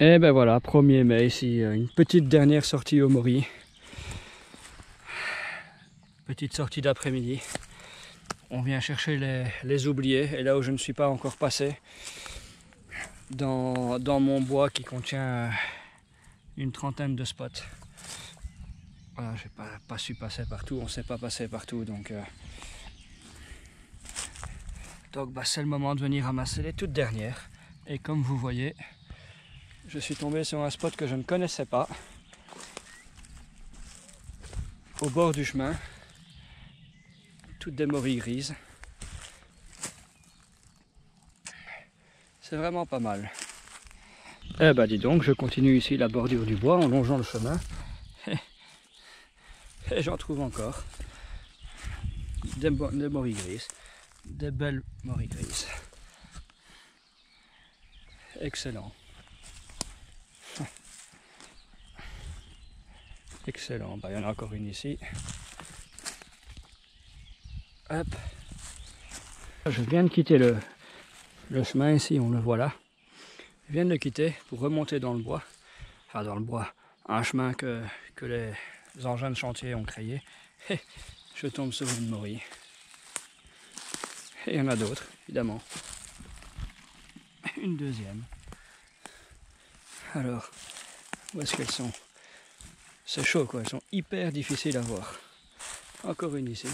Et ben voilà, 1er mai ici, une petite dernière sortie au Maury. Petite sortie d'après-midi. On vient chercher les oubliés, et là où je ne suis pas encore passé, dans mon bois qui contient une trentaine de spots. Voilà, j'ai pas su passer partout, on ne sait pas passer partout, donc bah, c'est le moment de venir ramasser les toutes dernières. Et comme vous voyez, je suis tombé sur un spot que je ne connaissais pas, au bord du chemin, toutes des morilles grises. C'est vraiment pas mal. Eh ben dis donc, je continue ici la bordure du bois en longeant le chemin. Et j'en trouve encore. Des morilles grises. Des belles morilles grises. Excellent. Excellent. Ben, il y en a encore une ici. Hop. Je viens de quitter le chemin ici, on le voit là. Je viens de le quitter pour remonter dans le bois. Enfin dans le bois. Un chemin que les engins de chantier ont créé. Et je tombe sur une morille. Et il y en a d'autres, évidemment. Une deuxième. Alors, où est-ce qu'elles sont? C'est chaud quoi, elles sont hyper difficiles à voir. Encore une ici.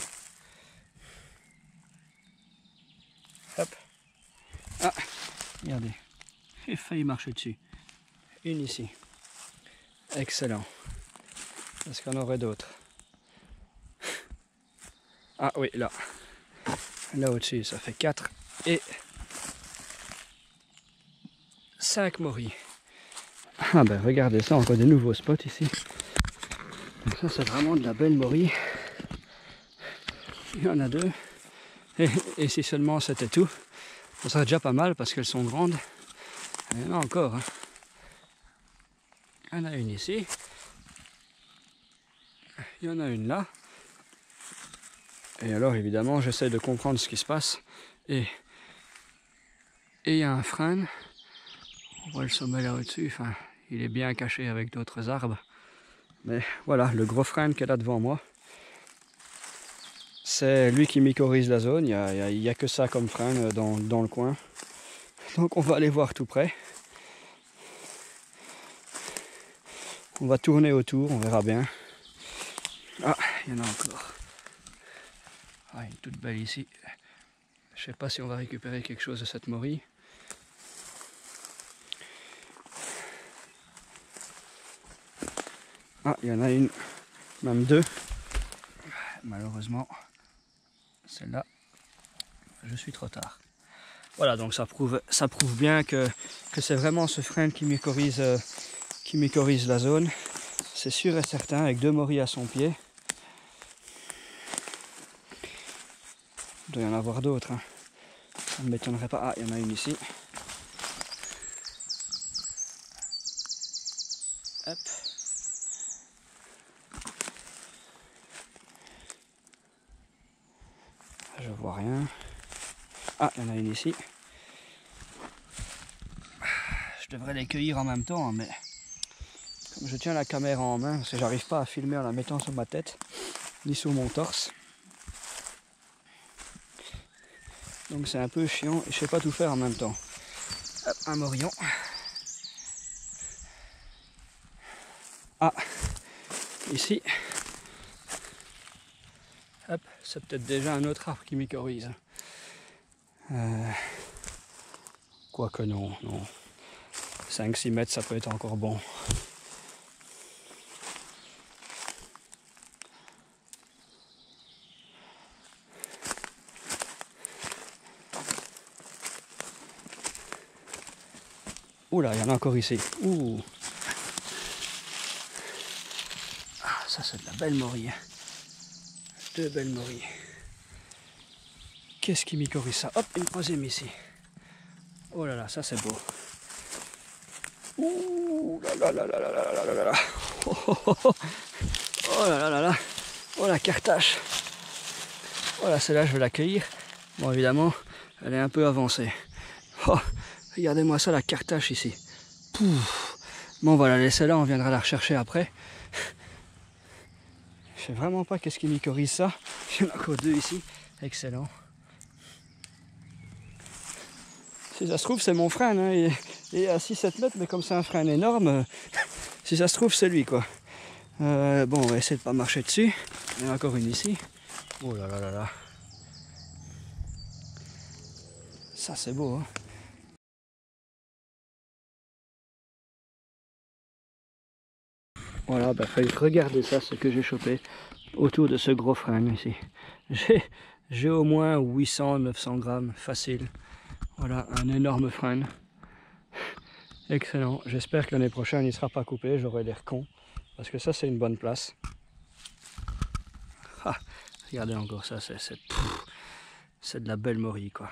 Hop. Ah, regardez. J'ai failli marcher dessus. Une ici. Excellent. Est-ce qu'on aurait d'autres? Ah oui, là. Là au-dessus, ça fait 4 et 5 morilles. Ah ben regardez ça, encore des nouveaux spots ici. Donc ça c'est vraiment de la belle morille. Il y en a 2. Et si seulement c'était tout, ça serait déjà pas mal parce qu'elles sont grandes. Il y en a encore. Hein. Il y en a une ici. Il y en a une là. Et alors évidemment j'essaie de comprendre ce qui se passe. Et il y a un frêne. On voit le sommet là au-dessus. Enfin, il est bien caché avec d'autres arbres. Mais voilà, le gros frêne qui est là devant moi. C'est lui qui mycorhize la zone. Il n'y a que ça comme frêne dans le coin. Donc on va aller voir tout près. On va tourner autour, on verra bien. Ah, il y en a encore. Ah, une toute belle ici. Je sais pas si on va récupérer quelque chose de cette morille. Ah, il y en a une, même 2. Malheureusement, celle-là, je suis trop tard. Voilà, donc ça prouve bien que c'est vraiment ce frêne qui mycorhize la zone. C'est sûr et certain, avec 2 morilles à son pied. Il doit y en avoir d'autres. Hein. Ça ne m'étonnerait pas. Ah, il y en a une ici. Hop. Je vois rien. Ah, il y en a une ici. Je devrais les cueillir en même temps, mais comme je tiens la caméra en main, parce que j'arrive pas à filmer en la mettant sur ma tête, ni sur mon torse. Donc c'est un peu chiant et je sais pas tout faire en même temps. Hop, un morillon. Ah, ici. Hop, c'est peut-être déjà un autre arbre qui mycorhize. Quoique non. 5-6 mètres, ça peut être encore bon. Oula, il y en a encore ici. Ouh. Ah, ça c'est de la belle morille. 2 belles morilles. Qu'est-ce qui mycorhize ça? Hop, une 3e ici. Oh là là, ça c'est beau. Ouh là là là là là là là là là. Oh, oh, oh, oh. Oh là là là là. Oh la cartache. Oh là, celle-là je vais l'accueillir. Bon évidemment, elle est un peu avancée. Oh, regardez-moi ça, la cartache ici. Pouf. Bon voilà, laissez-la, on viendra la rechercher après. Je sais vraiment pas qu'est-ce qui mycorhize ça. Il y en a encore 2 ici. Excellent. Si ça se trouve, c'est mon frêne. Hein. Il est à 6-7 mètres, mais comme c'est un frêne énorme, si ça se trouve, c'est lui, quoi. Bon, on va essayer de pas marcher dessus. Il y en a encore une ici. Oh là là là là. Ça, c'est beau, hein. Voilà, bah, regardez ça, ce que j'ai chopé autour de ce gros frêne ici. J'ai au moins 800-900 grammes, facile. Voilà, un énorme frêne. Excellent. J'espère que l'année prochaine, il ne sera pas coupé, j'aurai l'air con. Parce que ça, c'est une bonne place. Ah, regardez encore ça, c'est de la belle morille, quoi.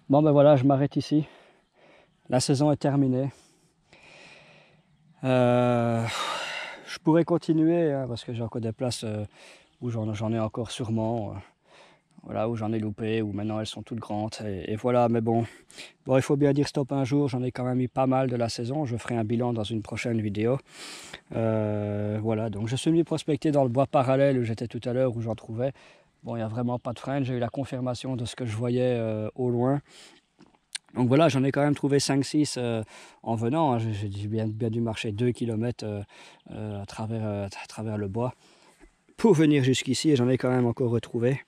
Bon ben voilà, je m'arrête ici. La saison est terminée. Je pourrais continuer hein, parce que j'ai encore des places où j'en ai encore sûrement. Voilà, où j'en ai loupé, où maintenant elles sont toutes grandes. Et voilà, mais bon, il faut bien dire stop un jour. J'en ai quand même eu pas mal de la saison. Je ferai un bilan dans une prochaine vidéo. Voilà, donc je suis venu prospecter dans le bois parallèle où j'étais tout à l'heure, où j'en trouvais. Bon, il n'y a vraiment pas de frein. J'ai eu la confirmation de ce que je voyais au loin. Donc voilà, j'en ai quand même trouvé 5-6 en venant. Hein. J'ai bien dû marcher 2 km à travers le bois pour venir jusqu'ici et j'en ai quand même encore retrouvé.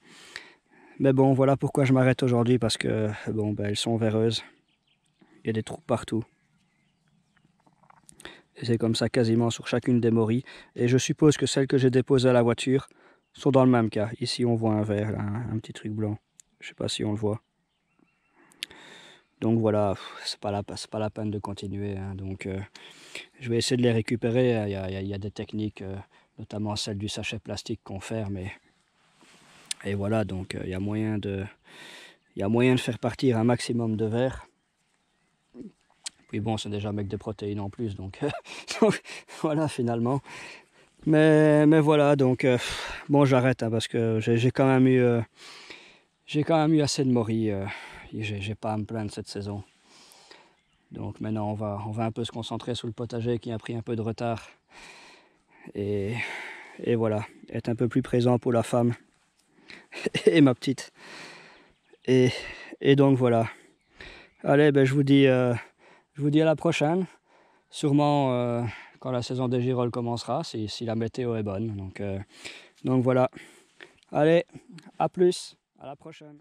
Mais bon, voilà pourquoi je m'arrête aujourd'hui parce que bon, ben, elles sont véreuses. Il y a des trous partout. Et c'est comme ça quasiment sur chacune des morilles. Et je suppose que celles que j'ai déposées à la voiture sont dans le même cas. Ici, on voit un vert, là, un petit truc blanc. Je ne sais pas si on le voit. Donc voilà, c'est pas la peine de continuer. Hein. Donc je vais essayer de les récupérer. Il y a des techniques, notamment celle du sachet plastique qu'on ferme. Et voilà, donc il y a moyen de faire partir un maximum de verre. Puis bon, c'est déjà avec des protéines en plus, donc, donc voilà finalement. Mais voilà, donc bon, j'arrête hein, parce que j'ai quand même eu assez de morilles. J'ai pas à me plaindre cette saison. Donc maintenant on va un peu se concentrer sur le potager qui a pris un peu de retard. Et voilà, être un peu plus présent pour la femme et ma petite. Et donc voilà. Allez, ben, je vous dis à la prochaine. Sûrement quand la saison des girolles commencera, si la météo est bonne. Donc voilà. Allez, à plus, à la prochaine.